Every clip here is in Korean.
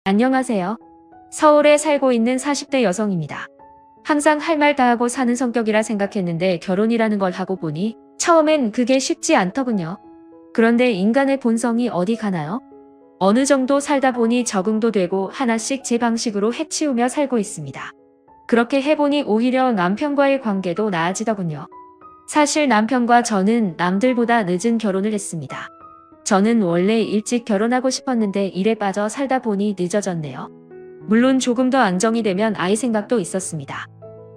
안녕하세요. 서울에 살고 있는 40대 여성입니다. 항상 할 말 다 하고 사는 성격이라 생각했는데 결혼이라는 걸 하고 보니 처음엔 그게 쉽지 않더군요. 그런데 인간의 본성이 어디 가나요? 어느 정도 살다 보니 적응도 되고 하나씩 제 방식으로 해치우며 살고 있습니다. 그렇게 해보니 오히려 남편과의 관계도 나아지더군요. 사실 남편과 저는 남들보다 늦은 결혼을 했습니다. 저는 원래 일찍 결혼하고 싶었는데 일에 빠져 살다 보니 늦어졌네요. 물론 조금 더 안정이 되면 아이 생각도 있었습니다.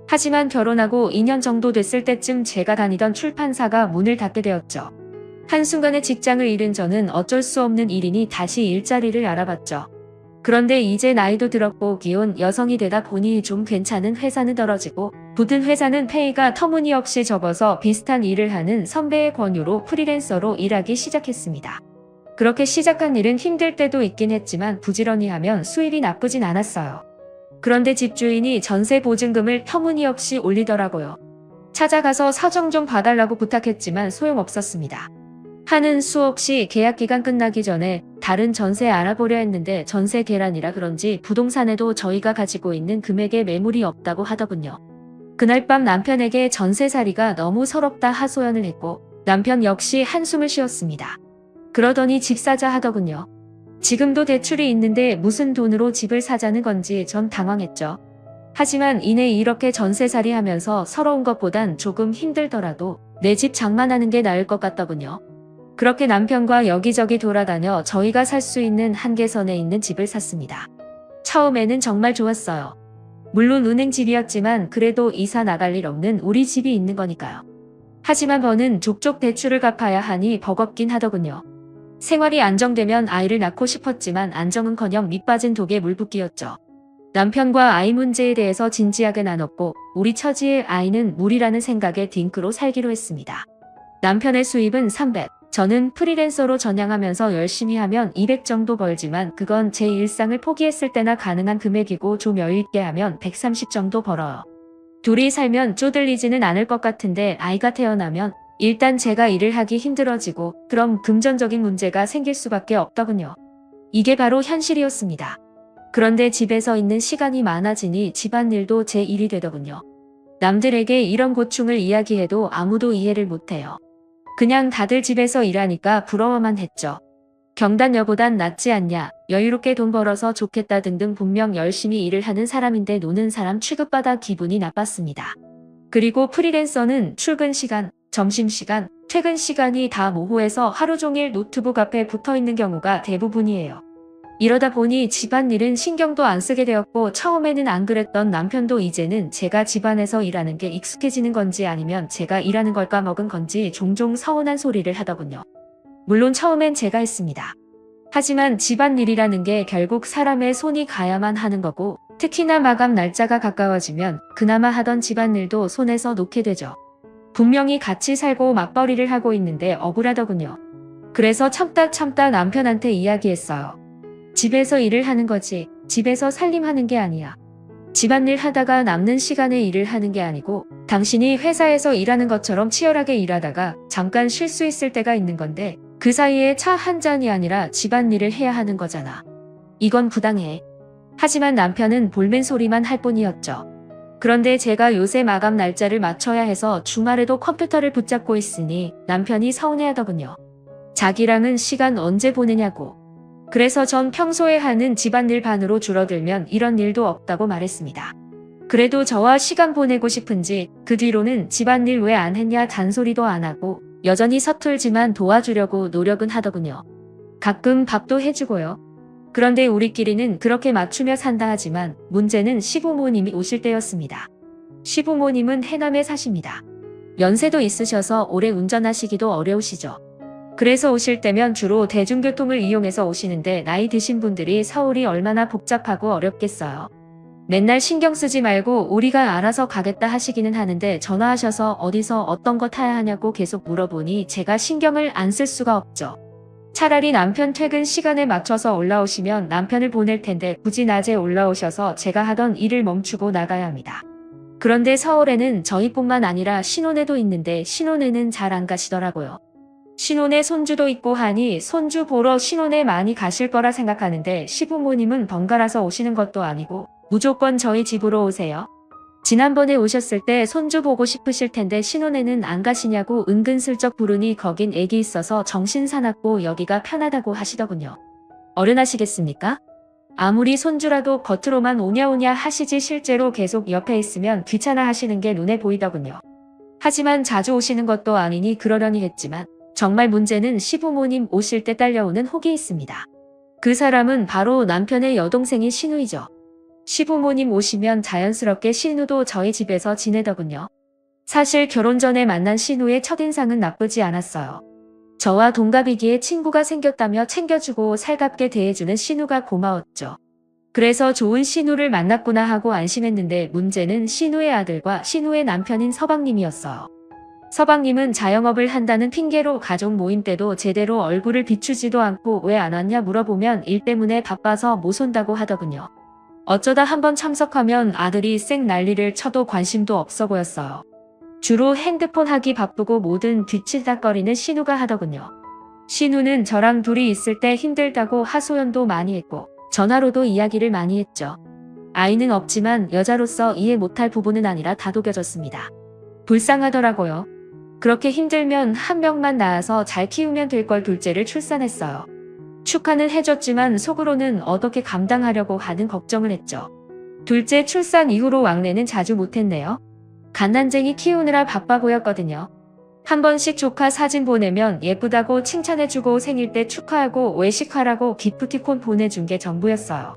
하지만 결혼하고 2년 정도 됐을 때쯤 제가 다니던 출판사가 문을 닫게 되었죠. 한순간에 직장을 잃은 저는 어쩔 수 없는 일이니 다시 일자리를 알아봤죠. 그런데 이제 나이도 들었고 기혼 여성이 되다 보니 좀 괜찮은 회사는 떨어지고 붙은 회사는 페이가 터무니없이 적어서 비슷한 일을 하는 선배의 권유로 프리랜서로 일하기 시작했습니다. 그렇게 시작한 일은 힘들 때도 있긴 했지만 부지런히 하면 수입이 나쁘진 않았어요. 그런데 집주인이 전세 보증금을 터무니없이 올리더라고요. 찾아가서 사정 좀 봐달라고 부탁했지만 소용없었습니다. 하는 수 없이 계약기간 끝나기 전에 다른 전세 알아보려 했는데 전세 계란이라 그런지 부동산에도 저희가 가지고 있는 금액에 매물이 없다고 하더군요. 그날 밤 남편에게 전세살이가 너무 서럽다 하소연을 했고 남편 역시 한숨을 쉬었습니다. 그러더니 집 사자 하더군요. 지금도 대출이 있는데 무슨 돈으로 집을 사자는 건지 전 당황했죠. 하지만 이내 이렇게 전세살이 하면서 서러운 것보단 조금 힘들더라도 내 집 장만하는 게 나을 것 같더군요. 그렇게 남편과 여기저기 돌아다녀 저희가 살 수 있는 한계선에 있는 집을 샀습니다. 처음에는 정말 좋았어요. 물론 은행집이었지만 그래도 이사 나갈 일 없는 우리 집이 있는 거니까요. 하지만 저는 족족 대출을 갚아야 하니 버겁긴 하더군요. 생활이 안정되면 아이를 낳고 싶었지만 안정은커녕 밑빠진 독에 물붓기였죠. 남편과 아이 문제에 대해서 진지하게 나눴고 우리 처지의 아이는 무리라는 생각에 딩크로 살기로 했습니다. 남편의 수입은 300, 저는 프리랜서로 전향하면서 열심히 하면 200 정도 벌지만 그건 제 일상을 포기했을 때나 가능한 금액이고 좀 여유있게 하면 130 정도 벌어요. 둘이 살면 쪼들리지는 않을 것 같은데 아이가 태어나면 일단 제가 일을 하기 힘들어지고 그럼 금전적인 문제가 생길 수밖에 없더군요. 이게 바로 현실이었습니다. 그런데 집에서 있는 시간이 많아지니 집안일도 제 일이 되더군요. 남들에게 이런 고충을 이야기해도 아무도 이해를 못해요. 그냥 다들 집에서 일하니까 부러워만 했죠. 경단녀보단 낫지 않냐, 여유롭게 돈 벌어서 좋겠다 등등 분명 열심히 일을 하는 사람인데 노는 사람 취급받아 기분이 나빴습니다. 그리고 프리랜서는 출근 시간, 점심시간, 퇴근 시간이 다 모호해서 하루 종일 노트북 앞에 붙어있는 경우가 대부분이에요. 이러다 보니 집안일은 신경도 안 쓰게 되었고 처음에는 안 그랬던 남편도 이제는 제가 집안에서 일하는 게 익숙해지는 건지 아니면 제가 일하는 걸 까먹은 건지 종종 서운한 소리를 하더군요. 물론 처음엔 제가 했습니다. 하지만 집안일이라는 게 결국 사람의 손이 가야만 하는 거고 특히나 마감 날짜가 가까워지면 그나마 하던 집안일도 손에서 놓게 되죠. 분명히 같이 살고 맞벌이를 하고 있는데 억울하더군요. 그래서 참다 남편한테 이야기했어요. 집에서 일을 하는 거지 집에서 살림하는 게 아니야. 집안일 하다가 남는 시간에 일을 하는 게 아니고 당신이 회사에서 일하는 것처럼 치열하게 일하다가 잠깐 쉴 수 있을 때가 있는 건데 그 사이에 차 한 잔이 아니라 집안일을 해야 하는 거잖아. 이건 부당해. 하지만 남편은 볼멘 소리만 할 뿐이었죠. 그런데 제가 요새 마감 날짜를 맞춰야 해서 주말에도 컴퓨터를 붙잡고 있으니 남편이 서운해하더군요. 자기랑은 시간 언제 보내냐고. 그래서 전 평소에 하는 집안일 반으로 줄어들면 이런 일도 없다고 말했습니다. 그래도 저와 시간 보내고 싶은지 그 뒤로는 집안일 왜 안 했냐 잔소리도 안 하고 여전히 서툴지만 도와주려고 노력은 하더군요. 가끔 밥도 해주고요. 그런데 우리끼리는 그렇게 맞추며 산다 하지만 문제는 시부모님이 오실 때였습니다. 시부모님은 해남에 사십니다. 연세도 있으셔서 오래 운전하시기도 어려우시죠. 그래서 오실 때면 주로 대중교통을 이용해서 오시는데 나이 드신 분들이 서울이 얼마나 복잡하고 어렵겠어요. 맨날 신경 쓰지 말고 우리가 알아서 가겠다 하시기는 하는데 전화하셔서 어디서 어떤 거 타야 하냐고 계속 물어보니 제가 신경을 안 쓸 수가 없죠. 차라리 남편 퇴근 시간에 맞춰서 올라오시면 남편을 보낼 텐데 굳이 낮에 올라오셔서 제가 하던 일을 멈추고 나가야 합니다. 그런데 서울에는 저희뿐만 아니라 신혼애도 있는데 신혼애는 잘 안 가시더라고요. 신혼에 손주도 있고 하니 손주 보러 신혼에 많이 가실 거라 생각하는데 시부모님은 번갈아서 오시는 것도 아니고 무조건 저희 집으로 오세요. 지난번에 오셨을 때 손주 보고 싶으실 텐데 신혼에는 안 가시냐고 은근슬쩍 부르니 거긴 애기 있어서 정신 사납고 여기가 편하다고 하시더군요. 어른하시겠습니까? 아무리 손주라도 겉으로만 오냐오냐 하시지 실제로 계속 옆에 있으면 귀찮아 하시는 게 눈에 보이더군요. 하지만 자주 오시는 것도 아니니 그러려니 했지만 정말 문제는 시부모님 오실 때 딸려오는 혹이 있습니다. 그 사람은 바로 남편의 여동생인 신우이죠. 시부모님 오시면 자연스럽게 신우도 저희 집에서 지내더군요. 사실 결혼 전에 만난 신우의 첫인상은 나쁘지 않았어요. 저와 동갑이기에 친구가 생겼다며 챙겨주고 살갑게 대해주는 신우가 고마웠죠. 그래서 좋은 신우를 만났구나 하고 안심했는데 문제는 신우의 아들과 신우의 남편인 서방님이었어요. 서방님은 자영업을 한다는 핑계로 가족 모임 때도 제대로 얼굴을 비추지도 않고 왜 안 왔냐 물어보면 일 때문에 바빠서 못 온다고 하더군요. 어쩌다 한번 참석하면 아들이 쌩 난리를 쳐도 관심도 없어 보였어요. 주로 핸드폰 하기 바쁘고 뭐든 뒤치다거리는 신우가 하더군요. 신우는 저랑 둘이 있을 때 힘들다고 하소연도 많이 했고 전화로도 이야기를 많이 했죠. 아이는 없지만 여자로서 이해 못할 부분은 아니라 다독여졌습니다. 불쌍하더라고요. 그렇게 힘들면 한 명만 낳아서 잘 키우면 될 걸 둘째를 출산했어요. 축하는 해줬지만 속으로는 어떻게 감당하려고 하는 걱정을 했죠. 둘째 출산 이후로 왕래는 자주 못했네요. 갓난쟁이 키우느라 바빠 보였거든요. 한 번씩 조카 사진 보내면 예쁘다고 칭찬해주고 생일 때 축하하고 외식하라고 기프티콘 보내준 게 전부였어요.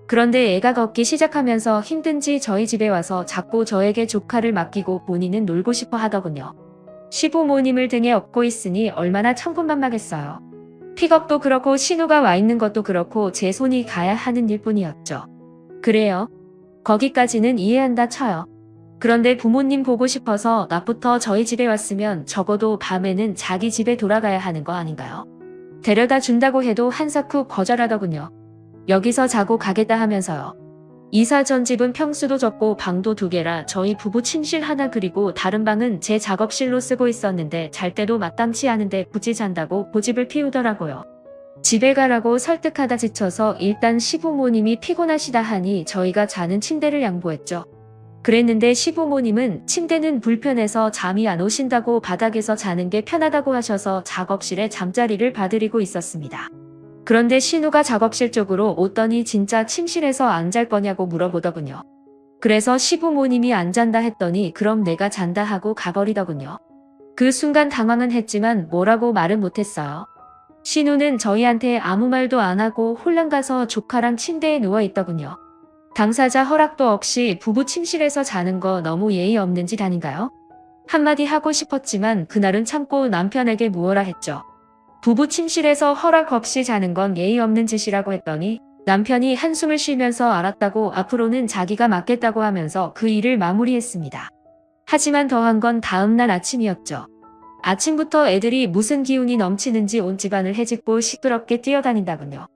그런데 애가 걷기 시작하면서 힘든지 저희 집에 와서 자꾸 저에게 조카를 맡기고 본인은 놀고 싶어 하더군요. 시부모님을 등에 업고 있으니 얼마나 천군만마겠어요. 픽업도 그렇고 신우가 와 있는 것도 그렇고 제 손이 가야 하는 일뿐이었죠. 그래요. 거기까지는 이해한다 쳐요. 그런데 부모님 보고 싶어서 낮부터 저희 집에 왔으면 적어도 밤에는 자기 집에 돌아가야 하는 거 아닌가요? 데려다 준다고 해도 한사쿠 거절하더군요. 여기서 자고 가겠다 하면서요. 이사 전 집은 평수도 적고 방도 2개라 저희 부부 침실 하나 그리고 다른 방은 제 작업실로 쓰고 있었는데 잘 때도 마땅치 않은데 굳이 잔다고 고집을 피우더라고요. 집에 가라고 설득하다 지쳐서 일단 시부모님이 피곤하시다 하니 저희가 자는 침대를 양보했죠. 그랬는데 시부모님은 침대는 불편해서 잠이 안 오신다고 바닥에서 자는 게 편하다고 하셔서 작업실에 잠자리를 봐드리고 있었습니다. 그런데 신우가 작업실 쪽으로 오더니 진짜 침실에서 안 잘 거냐고 물어보더군요. 그래서 시부모님이 안 잔다 했더니 그럼 내가 잔다 하고 가버리더군요. 그 순간 당황은 했지만 뭐라고 말은 못했어요. 신우는 저희한테 아무 말도 안 하고 홀랑 가서 조카랑 침대에 누워 있더군요. 당사자 허락도 없이 부부 침실에서 자는 거 너무 예의 없는 짓 아닌가요? 한마디 하고 싶었지만 그날은 참고 남편에게 무어라 했죠. 부부 침실에서 허락 없이 자는 건 예의 없는 짓이라고 했더니 남편이 한숨을 쉬면서 알았다고 앞으로는 자기가 맡겠다고 하면서 그 일을 마무리했습니다. 하지만 더한 건 다음날 아침이었죠. 아침부터 애들이 무슨 기운이 넘치는지 온 집안을 헤집고 시끄럽게 뛰어다닌다군요.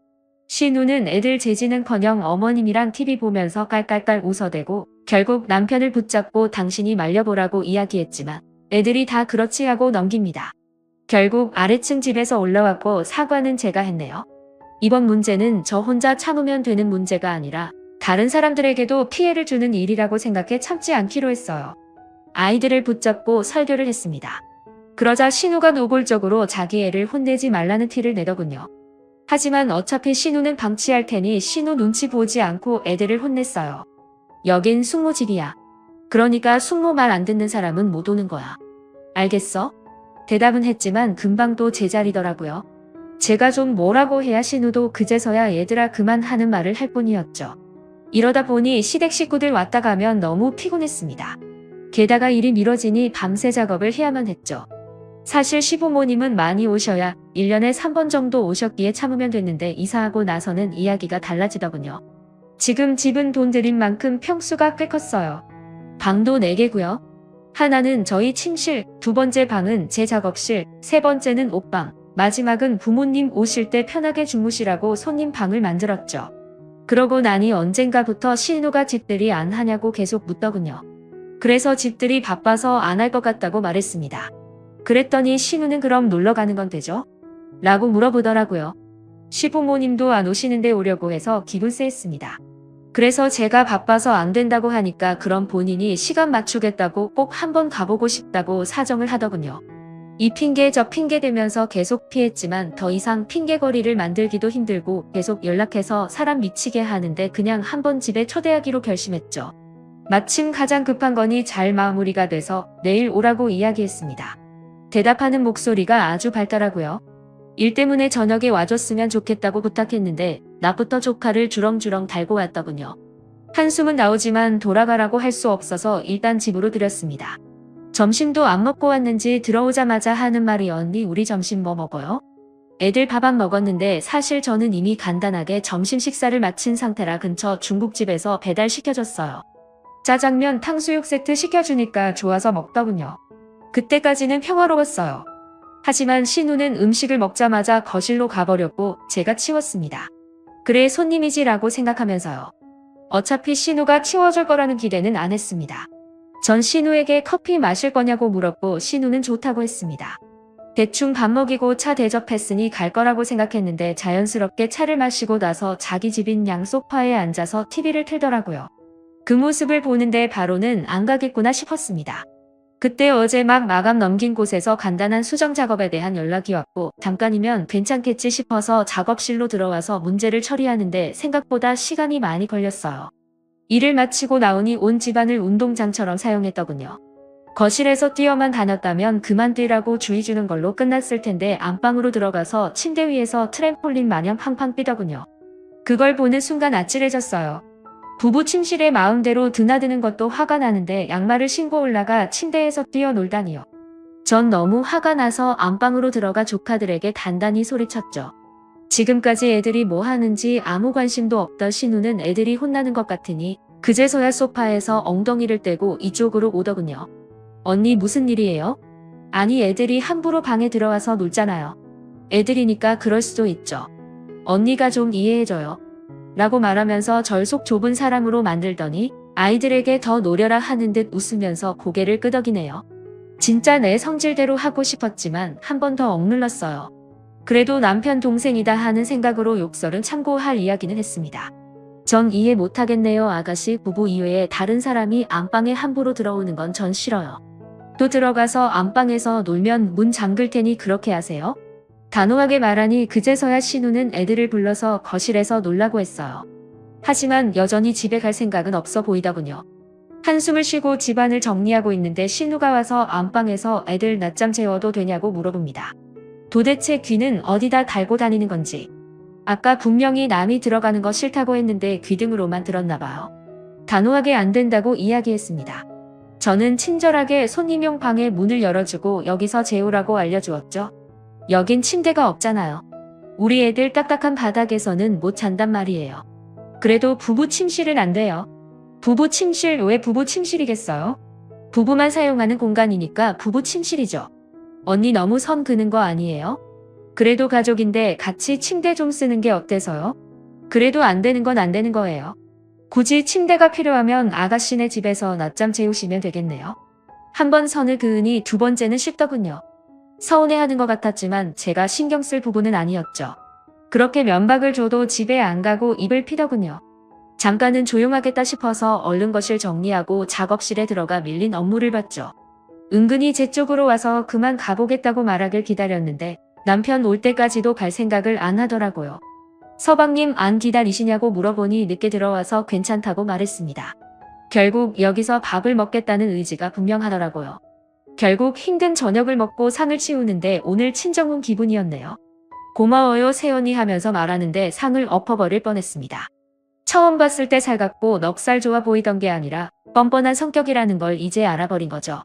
신우는 애들 제지는커녕 어머님이랑 TV 보면서 깔깔깔 웃어대고 결국 남편을 붙잡고 당신이 말려보라고 이야기했지만 애들이 다 그렇지 하고 넘깁니다. 결국 아래층 집에서 올라왔고 사과는 제가 했네요. 이번 문제는 저 혼자 참으면 되는 문제가 아니라 다른 사람들에게도 피해를 주는 일이라고 생각해 참지 않기로 했어요. 아이들을 붙잡고 설교를 했습니다. 그러자 신우가 노골적으로 자기 애를 혼내지 말라는 티를 내더군요. 하지만 어차피 신우는 방치할 테니 신우 눈치 보지 않고 애들을 혼냈어요. 여긴 숙모 집이야. 그러니까 숙모 말 안 듣는 사람은 못 오는 거야. 알겠어? 대답은 했지만 금방 또 제자리더라고요. 제가 좀 뭐라고 해야 신우도 그제서야 얘들아 그만 하는 말을 할 뿐이었죠. 이러다 보니 시댁 식구들 왔다 가면 너무 피곤했습니다. 게다가 일이 미뤄지니 밤새 작업을 해야만 했죠. 사실 시부모님은 많이 오셔야 1년에 3번 정도 오셨기에 참으면 됐는데 이사하고 나서는 이야기가 달라지더군요. 지금 집은 돈 들인 만큼 평수가 꽤 컸어요. 방도 4개고요. 하나는 저희 침실, 2번째 방은 제 작업실, 3번째는 옷방, 마지막은 부모님 오실 때 편하게 주무시라고 손님 방을 만들었죠. 그러고 나니 언젠가부터 신우가 집들이 안 하냐고 계속 묻더군요. 그래서 집들이 바빠서 안 할 것 같다고 말했습니다. 그랬더니 신우는 그럼 놀러 가는 건 되죠? 라고 물어보더라고요. 시부모님도 안 오시는데 오려고 해서 기분 쎄했습니다. 그래서 제가 바빠서 안 된다고 하니까 그럼 본인이 시간 맞추겠다고 꼭 한번 가보고 싶다고 사정을 하더군요. 이 핑계 저 핑계 대면서 계속 피했지만 더 이상 핑계거리를 만들기도 힘들고 계속 연락해서 사람 미치게 하는데 그냥 한번 집에 초대하기로 결심했죠. 마침 가장 급한 거니 잘 마무리가 돼서 내일 오라고 이야기했습니다. 대답하는 목소리가 아주 밝더라고요. 일 때문에 저녁에 와줬으면 좋겠다고 부탁했는데 낮부터 조카를 주렁주렁 달고 왔더군요. 한숨은 나오지만 돌아가라고 할 수 없어서 일단 집으로 들였습니다. 점심도 안 먹고 왔는지 들어오자마자 하는 말이 언니 우리 점심 뭐 먹어요? 애들 밥 안 먹었는데 사실 저는 이미 간단하게 점심 식사를 마친 상태라 근처 중국집에서 배달시켜줬어요. 짜장면 탕수육 세트 시켜주니까 좋아서 먹더군요. 그때까지는 평화로웠어요. 하지만 신우는 음식을 먹자마자 거실로 가버렸고 제가 치웠습니다. 그래 손님이지라고 생각하면서요. 어차피 신우가 치워줄 거라는 기대는 안 했습니다. 전 신우에게 커피 마실 거냐고 물었고 신우는 좋다고 했습니다. 대충 밥 먹이고 차 대접했으니 갈 거라고 생각했는데 자연스럽게 차를 마시고 나서 자기 집인 양 소파에 앉아서 TV를 틀더라고요. 그 모습을 보는데 바로는 안 가겠구나 싶었습니다. 그때 어제 막 마감 넘긴 곳에서 간단한 수정 작업에 대한 연락이 왔고 잠깐이면 괜찮겠지 싶어서 작업실로 들어와서 문제를 처리하는데 생각보다 시간이 많이 걸렸어요. 일을 마치고 나오니 온 집안을 운동장처럼 사용했더군요. 거실에서 뛰어만 다녔다면 그만 뛰라고 주의 주는 걸로 끝났을 텐데 안방으로 들어가서 침대 위에서 트램폴린 마냥 팡팡 뛰더군요. 그걸 보는 순간 아찔해졌어요. 부부 침실에 마음대로 드나드는 것도 화가 나는데 양말을 신고 올라가 침대에서 뛰어놀다니요. 전 너무 화가 나서 안방으로 들어가 조카들에게 단단히 소리쳤죠. 지금까지 애들이 뭐 하는지 아무 관심도 없던 신우는 애들이 혼나는 것 같으니 그제서야 소파에서 엉덩이를 떼고 이쪽으로 오더군요. 언니 무슨 일이에요? 아니 애들이 함부로 방에 들어와서 놀잖아요. 애들이니까 그럴 수도 있죠. 언니가 좀 이해해줘요. 라고 말하면서 절 속 좁은 사람으로 만들더니 아이들에게 더 노려라 하는 듯 웃으면서 고개를 끄덕이네요. 진짜 내 성질대로 하고 싶었지만 한 번 더 억눌렀어요. 그래도 남편 동생이다 하는 생각으로 욕설은 참고할 이야기는 했습니다. 전 이해 못하겠네요. 아가씨 부부 이외에 다른 사람이 안방에 함부로 들어오는 건 전 싫어요. 또 들어가서 안방에서 놀면 문 잠글 테니 그렇게 하세요? 단호하게 말하니 그제서야 신우는 애들을 불러서 거실에서 놀라고 했어요. 하지만 여전히 집에 갈 생각은 없어 보이더군요. 한숨을 쉬고 집안을 정리하고 있는데 신우가 와서 안방에서 애들 낮잠 재워도 되냐고 물어봅니다. 도대체 귀는 어디다 달고 다니는 건지. 아까 분명히 남이 들어가는 거 싫다고 했는데 귀등으로만 들었나 봐요. 단호하게 안 된다고 이야기했습니다. 저는 친절하게 손님용 방에 문을 열어주고 여기서 재우라고 알려주었죠. 여긴 침대가 없잖아요. 우리 애들 딱딱한 바닥에서는 못 잔단 말이에요. 그래도 부부 침실은 안 돼요. 부부 침실 왜 부부 침실이겠어요? 부부만 사용하는 공간이니까 부부 침실이죠. 언니 너무 선 그는 거 아니에요? 그래도 가족인데 같이 침대 좀 쓰는 게 어때서요? 그래도 안 되는 건 안 되는 거예요. 굳이 침대가 필요하면 아가씨네 집에서 낮잠 재우시면 되겠네요. 한 번 선을 그으니 두 번째는 쉽더군요. 서운해하는 것 같았지만 제가 신경 쓸 부분은 아니었죠. 그렇게 면박을 줘도 집에 안 가고 입을 피더군요. 잠깐은 조용하겠다 싶어서 얼른 거실 정리하고 작업실에 들어가 밀린 업무를 봤죠. 은근히 제 쪽으로 와서 그만 가보겠다고 말하길 기다렸는데 남편 올 때까지도 갈 생각을 안 하더라고요. 서방님 안 기다리시냐고 물어보니 늦게 들어와서 괜찮다고 말했습니다. 결국 여기서 밥을 먹겠다는 의지가 분명하더라고요. 결국 힘든 저녁을 먹고 상을 치우는데 오늘 친정 온 기분이었네요. 고마워요 새언니 하면서 말하는데 상을 엎어버릴 뻔했습니다. 처음 봤을 때 살갑고 넉살 좋아 보이던 게 아니라 뻔뻔한 성격이라는 걸 이제 알아버린 거죠.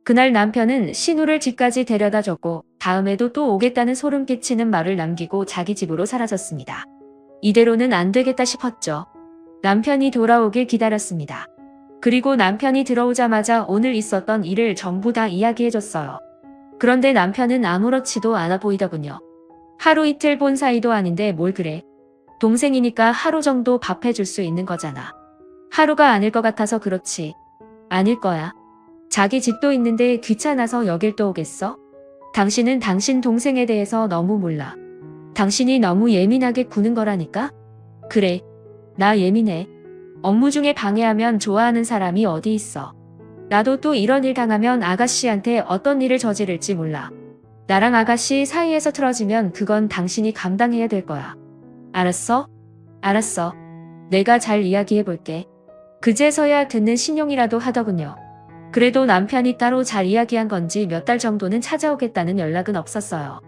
그날 남편은 신우를 집까지 데려다 줬고 다음에도 또 오겠다는 소름 끼치는 말을 남기고 자기 집으로 사라졌습니다. 이대로는 안 되겠다 싶었죠. 남편이 돌아오길 기다렸습니다. 그리고 남편이 들어오자마자 오늘 있었던 일을 전부 다 이야기해줬어요. 그런데 남편은 아무렇지도 않아 보이더군요. 하루 이틀 본 사이도 아닌데 뭘 그래. 동생이니까 하루 정도 밥 해줄 수 있는 거잖아. 하루가 아닐 것 같아서 그렇지. 아닐 거야. 자기 집도 있는데 귀찮아서 여길 또 오겠어? 당신은 당신 동생에 대해서 너무 몰라. 당신이 너무 예민하게 구는 거라니까? 그래. 나 예민해. 업무 중에 방해하면 좋아하는 사람이 어디 있어. 나도 또 이런 일 당하면 아가씨한테 어떤 일을 저지를지 몰라. 나랑 아가씨 사이에서 틀어지면 그건 당신이 감당해야 될 거야. 알았어? 알았어. 내가 잘 이야기해 볼게. 그제서야 듣는 신용이라도 하더군요. 그래도 남편이 따로 잘 이야기한 건지 몇 달 정도는 찾아오겠다는 연락은 없었어요.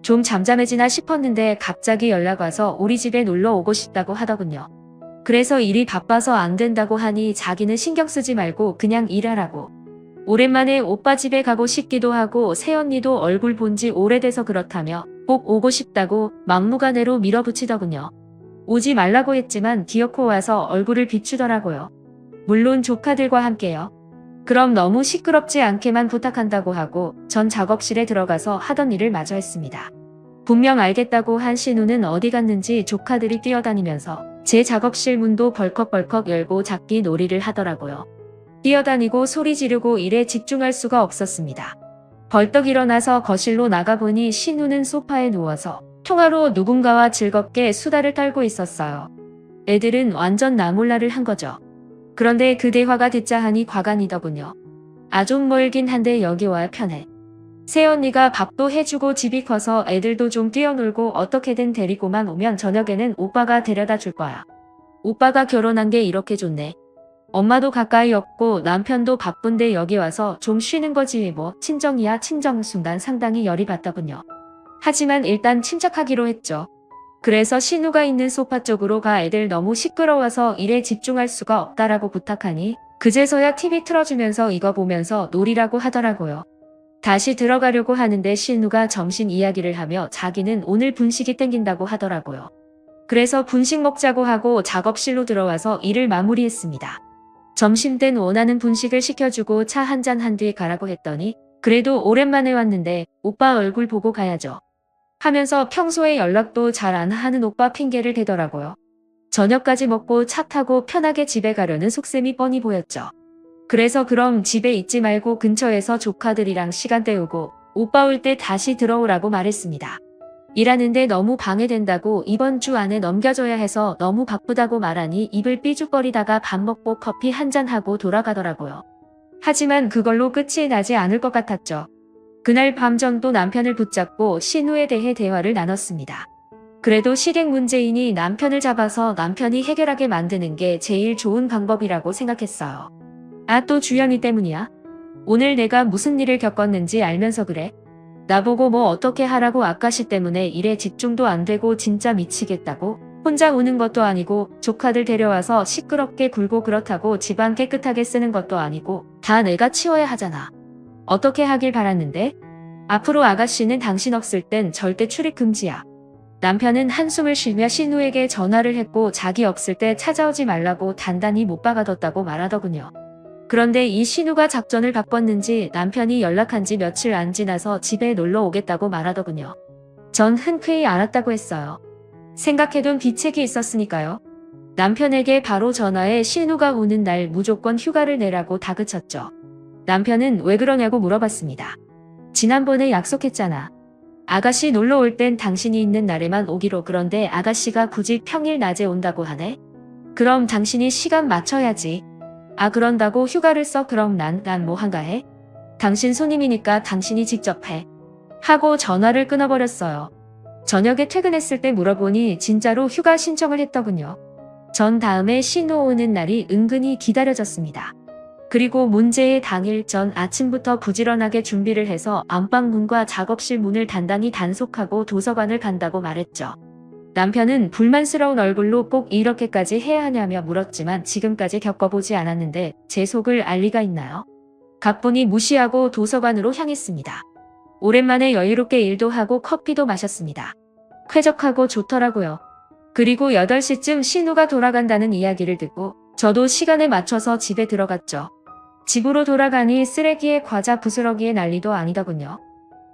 좀 잠잠해지나 싶었는데 갑자기 연락 와서 우리 집에 놀러 오고 싶다고 하더군요. 그래서 일이 바빠서 안 된다고 하니 자기는 신경 쓰지 말고 그냥 일하라고. 오랜만에 오빠 집에 가고 싶기도 하고 새언니도 얼굴 본 지 오래돼서 그렇다며 꼭 오고 싶다고 막무가내로 밀어붙이더군요. 오지 말라고 했지만 기어코 와서 얼굴을 비추더라고요. 물론 조카들과 함께요. 그럼 너무 시끄럽지 않게만 부탁한다고 하고 전 작업실에 들어가서 하던 일을 마저 했습니다. 분명 알겠다고 한 신우는 어디 갔는지 조카들이 뛰어다니면서 제 작업실 문도 벌컥벌컥 열고 잡기 놀이를 하더라고요. 뛰어다니고 소리 지르고 일에 집중할 수가 없었습니다. 벌떡 일어나서 거실로 나가보니 신우는 소파에 누워서 통화로 누군가와 즐겁게 수다를 떨고 있었어요. 애들은 완전 나몰라를 한 거죠. 그런데 그 대화가 듣자 하니 과간이더군요. 아 좀 멀긴 한데 여기 와야 편해. 새언니가 밥도 해주고 집이 커서 애들도 좀 뛰어놀고 어떻게든 데리고만 오면 저녁에는 오빠가 데려다 줄 거야. 오빠가 결혼한 게 이렇게 좋네. 엄마도 가까이 없고 남편도 바쁜데 여기 와서 좀 쉬는 거지 뭐 친정이야 친정. 순간 상당히 열이 받더군요. 하지만 일단 침착하기로 했죠. 그래서 신우가 있는 소파 쪽으로 가 애들 너무 시끄러워서 일에 집중할 수가 없다라고 부탁하니 그제서야 TV 틀어주면서 이거 보면서 놀이라고 하더라고요. 다시 들어가려고 하는데 신우가 점심 이야기를 하며 자기는 오늘 분식이 땡긴다고 하더라고요. 그래서 분식 먹자고 하고 작업실로 들어와서 일을 마무리했습니다. 점심땐 원하는 분식을 시켜주고 차 한잔 한 뒤 가라고 했더니 그래도 오랜만에 왔는데 오빠 얼굴 보고 가야죠. 하면서 평소에 연락도 잘 안 하는 오빠 핑계를 대더라고요. 저녁까지 먹고 차 타고 편하게 집에 가려는 속셈이 뻔히 보였죠. 그래서 그럼 집에 있지 말고 근처에서 조카들이랑 시간 때우고 오빠 올 때 다시 들어오라고 말했습니다. 일하는데 너무 방해된다고 이번 주 안에 넘겨줘야 해서 너무 바쁘다고 말하니 입을 삐죽거리다가 밥 먹고 커피 한잔 하고 돌아가더라고요. 하지만 그걸로 끝이 나지 않을 것 같았죠. 그날 밤 전 또 남편을 붙잡고 신우에 대해 대화를 나눴습니다. 그래도 시댁 문제이니 남편을 잡아서 남편이 해결하게 만드는 게 제일 좋은 방법이라고 생각했어요. 아, 또 주연이 때문이야? 오늘 내가 무슨 일을 겪었는지 알면서 그래? 나보고 뭐 어떻게 하라고 아가씨 때문에 일에 집중도 안 되고 진짜 미치겠다고? 혼자 우는 것도 아니고 조카들 데려와서 시끄럽게 굴고 그렇다고 집안 깨끗하게 쓰는 것도 아니고 다 내가 치워야 하잖아. 어떻게 하길 바랐는데? 앞으로 아가씨는 당신 없을 땐 절대 출입 금지야. 남편은 한숨을 쉬며 신우에게 전화를 했고 자기 없을 때 찾아오지 말라고 단단히 못 박아뒀다고 말하더군요. 그런데 이 신우가 작전을 바꿨는지 남편이 연락한 지 며칠 안 지나서 집에 놀러 오겠다고 말하더군요. 전 흔쾌히 알았다고 했어요. 생각해둔 비책이 있었으니까요. 남편에게 바로 전화해 신우가 오는 날 무조건 휴가를 내라고 다그쳤죠. 남편은 왜 그러냐고 물어봤습니다. 지난번에 약속했잖아. 아가씨 놀러 올 땐 당신이 있는 날에만 오기로. 그런데 아가씨가 굳이 평일 낮에 온다고 하네? 그럼 당신이 시간 맞춰야지. 아 그런다고 휴가를 써? 그럼 난 뭐 한가해? 당신 손님이니까 당신이 직접 해. 하고 전화를 끊어버렸어요. 저녁에 퇴근했을 때 물어보니 진짜로 휴가 신청을 했더군요. 전 다음에 신우 오는 날이 은근히 기다려졌습니다. 그리고 문제의 당일 전 아침부터 부지런하게 준비를 해서 안방 문과 작업실 문을 단단히 단속하고 도서관을 간다고 말했죠. 남편은 불만스러운 얼굴로 꼭 이렇게까지 해야 하냐며 물었지만 지금까지 겪어보지 않았는데 제 속을 알 리가 있나요? 가뿐히 무시하고 도서관으로 향했습니다. 오랜만에 여유롭게 일도 하고 커피도 마셨습니다. 쾌적하고 좋더라고요. 그리고 8시쯤 신우가 돌아간다는 이야기를 듣고 저도 시간에 맞춰서 집에 들어갔죠. 집으로 돌아가니 쓰레기에 과자 부스러기에 난리도 아니더군요.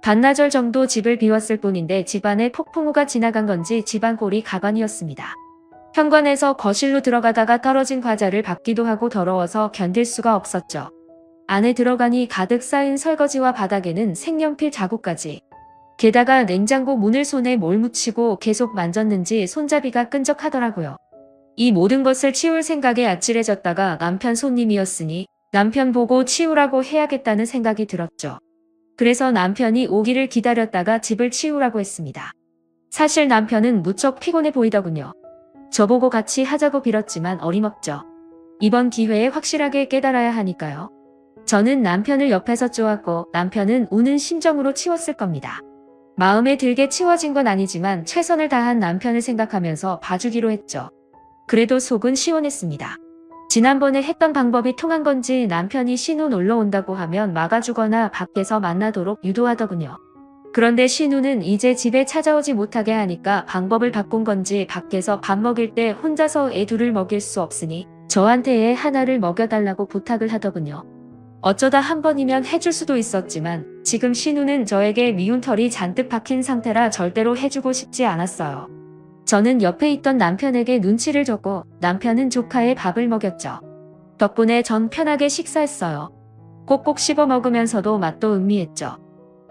반나절 정도 집을 비웠을 뿐인데 집안에 폭풍우가 지나간 건지 집안 꼴이 가관이었습니다. 현관에서 거실로 들어가다가 떨어진 과자를 밟기도 하고 더러워서 견딜 수가 없었죠. 안에 들어가니 가득 쌓인 설거지와 바닥에는 색연필 자국까지. 게다가 냉장고 문을 손에 뭘 묻히고 계속 만졌는지 손잡이가 끈적하더라고요. 이 모든 것을 치울 생각에 아찔해졌다가 남편 손님이었으니 남편 보고 치우라고 해야겠다는 생각이 들었죠. 그래서 남편이 오기를 기다렸다가 집을 치우라고 했습니다. 사실 남편은 무척 피곤해 보이더군요. 저보고 같이 하자고 빌었지만 어림없죠. 이번 기회에 확실하게 깨달아야 하니까요. 저는 남편을 옆에서 쪼았고 남편은 우는 심정으로 치웠을 겁니다. 마음에 들게 치워진 건 아니지만 최선을 다한 남편을 생각하면서 봐주기로 했죠. 그래도 속은 시원했습니다. 지난번에 했던 방법이 통한 건지 남편이 신우 놀러 온다고 하면 막아주거나 밖에서 만나도록 유도하더군요. 그런데 신우는 이제 집에 찾아오지 못하게 하니까 방법을 바꾼 건지 밖에서 밥 먹일 때 혼자서 애 둘을 먹일 수 없으니 저한테 애 하나를 먹여달라고 부탁을 하더군요. 어쩌다 한 번이면 해줄 수도 있었지만 지금 신우는 저에게 미운 털이 잔뜩 박힌 상태라 절대로 해주고 싶지 않았어요. 저는 옆에 있던 남편에게 눈치를 줬고 남편은 조카의 밥을 먹였죠. 덕분에 전 편하게 식사했어요. 꼭꼭 씹어 먹으면서도 맛도 음미했죠.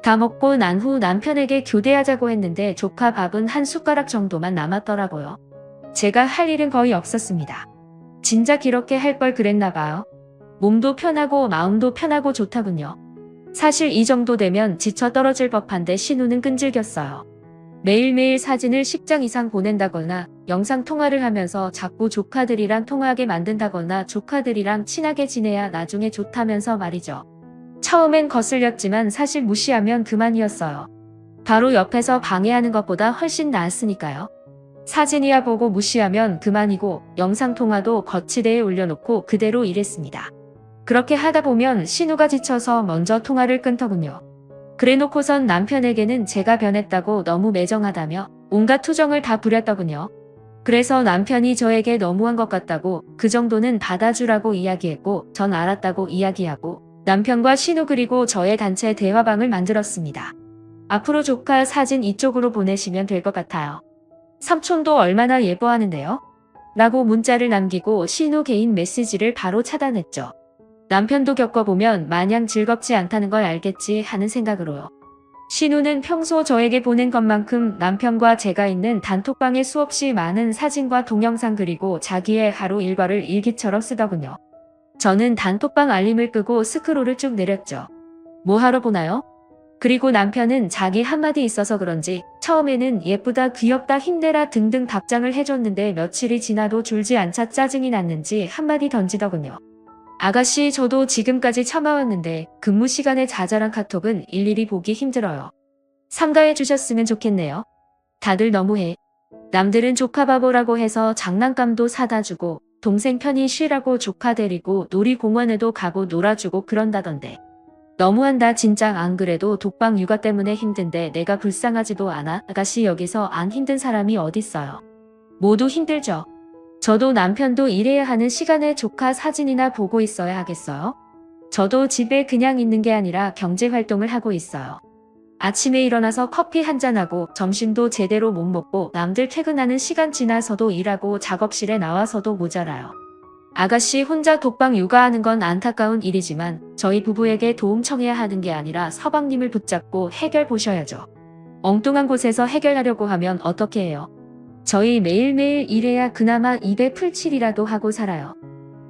다 먹고 난 후 남편에게 교대하자고 했는데 조카 밥은 한 숟가락 정도만 남았더라고요. 제가 할 일은 거의 없었습니다. 진작 이렇게 할 걸 그랬나 봐요. 몸도 편하고 마음도 편하고 좋다군요. 사실 이 정도 되면 지쳐 떨어질 법한데 신우는 끈질겼어요. 매일매일 사진을 10장 이상 보낸다거나 영상통화를 하면서 자꾸 조카들이랑 통화하게 만든다거나 조카들이랑 친하게 지내야 나중에 좋다면서 말이죠. 처음엔 거슬렸지만 사실 무시하면 그만이었어요. 바로 옆에서 방해하는 것보다 훨씬 나았으니까요. 사진이야 보고 무시하면 그만이고 영상통화도 거치대에 올려놓고 그대로 일했습니다. 그렇게 하다 보면 신우가 지쳐서 먼저 통화를 끊더군요. 그래놓고선 남편에게는 제가 변했다고 너무 매정하다며 온갖 투정을 다 부렸더군요. 그래서 남편이 저에게 너무한 것 같다고 그 정도는 받아주라고 이야기했고 전 알았다고 이야기하고 남편과 신우 그리고 저의 단체 대화방을 만들었습니다. 앞으로 조카 사진 이쪽으로 보내시면 될 것 같아요. 삼촌도 얼마나 예뻐하는데요? 라고 문자를 남기고 신우 개인 메시지를 바로 차단했죠. 남편도 겪어보면 마냥 즐겁지 않다는 걸 알겠지 하는 생각으로요. 신우는 평소 저에게 보낸 것만큼 남편과 제가 있는 단톡방에 수없이 많은 사진과 동영상 그리고 자기의 하루 일과를 일기처럼 쓰더군요. 저는 단톡방 알림을 끄고 스크롤을 쭉 내렸죠. 뭐 하러 보나요? 그리고 남편은 자기 한마디 있어서 그런지 처음에는 예쁘다, 귀엽다, 힘내라 등등 답장을 해줬는데 며칠이 지나도 줄지 않자 짜증이 났는지 한마디 던지더군요. 아가씨 저도 지금까지 참아왔는데 근무 시간에 자잘한 카톡은 일일이 보기 힘들어요. 삼가해 주셨으면 좋겠네요. 다들 너무해. 남들은 조카 바보라고 해서 장난감도 사다 주고 동생 편히 쉬라고 조카 데리고 놀이공원에도 가고 놀아주고 그런다던데. 너무한다 진짜. 안 그래도 독방 육아 때문에 힘든데 내가 불쌍하지도 않아? 아가씨 여기서 안 힘든 사람이 어딨어요. 모두 힘들죠. 저도 남편도 일해야 하는 시간에 조카 사진이나 보고 있어야 하겠어요? 저도 집에 그냥 있는 게 아니라 경제활동을 하고 있어요. 아침에 일어나서 커피 한잔하고 점심도 제대로 못 먹고 남들 퇴근하는 시간 지나서도 일하고 작업실에 나와서도 모자라요. 아가씨 혼자 독방 육아하는 건 안타까운 일이지만 저희 부부에게 도움 청해야 하는 게 아니라 서방님을 붙잡고 해결 보셔야죠. 엉뚱한 곳에서 해결하려고 하면 어떻게 해요? 저희 매일매일 일해야 그나마 입에 풀칠이라도 하고 살아요.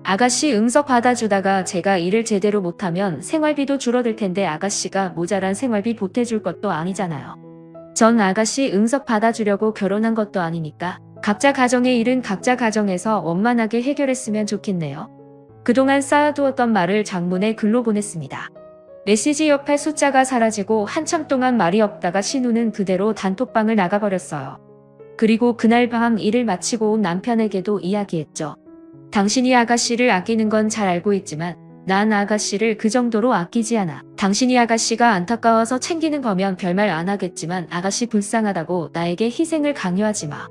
아가씨 응석 받아주다가 제가 일을 제대로 못하면 생활비도 줄어들 텐데 아가씨가 모자란 생활비 보태줄 것도 아니잖아요. 전 아가씨 응석 받아주려고 결혼한 것도 아니니까 각자 가정의 일은 각자 가정에서 원만하게 해결했으면 좋겠네요. 그동안 쌓아두었던 말을 장문에 글로 보냈습니다. 메시지 옆에 숫자가 사라지고 한참 동안 말이 없다가 신우는 그대로 단톡방을 나가버렸어요. 그리고 그날 밤 일을 마치고 온 남편에게도 이야기했죠. 당신이 아가씨를 아끼는 건 잘 알고 있지만 난 아가씨를 그 정도로 아끼지 않아. 당신이 아가씨가 안타까워서 챙기는 거면 별말 안 하겠지만 아가씨 불쌍하다고 나에게 희생을 강요하지 마.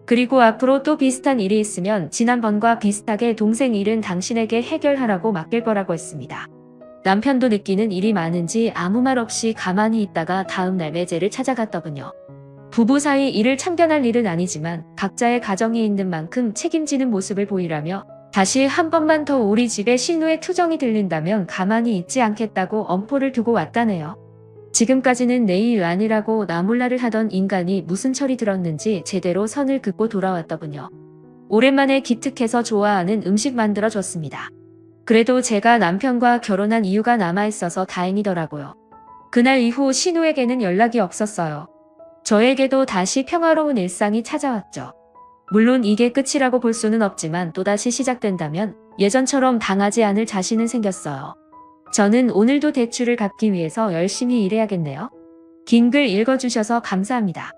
그리고 앞으로 또 비슷한 일이 있으면 지난번과 비슷하게 동생 일은 당신에게 해결하라고 맡길 거라고 했습니다. 남편도 느끼는 일이 많은지 아무 말 없이 가만히 있다가 다음날 매제를 찾아갔더군요. 부부 사이 일을 참견할 일은 아니지만 각자의 가정이 있는 만큼 책임지는 모습을 보이라며 다시 한 번만 더 우리 집에 신우의 투정이 들린다면 가만히 있지 않겠다고 엄포를 두고 왔다네요. 지금까지는 내 일 아니라고 나몰라를 하던 인간이 무슨 철이 들었는지 제대로 선을 긋고 돌아왔더군요. 오랜만에 기특해서 좋아하는 음식 만들어줬습니다. 그래도 제가 남편과 결혼한 이유가 남아있어서 다행이더라고요. 그날 이후 신우에게는 연락이 없었어요. 저에게도 다시 평화로운 일상이 찾아왔죠. 물론 이게 끝이라고 볼 수는 없지만 또다시 시작된다면 예전처럼 당하지 않을 자신은 생겼어요. 저는 오늘도 대출을 갚기 위해서 열심히 일해야겠네요. 긴 글 읽어주셔서 감사합니다.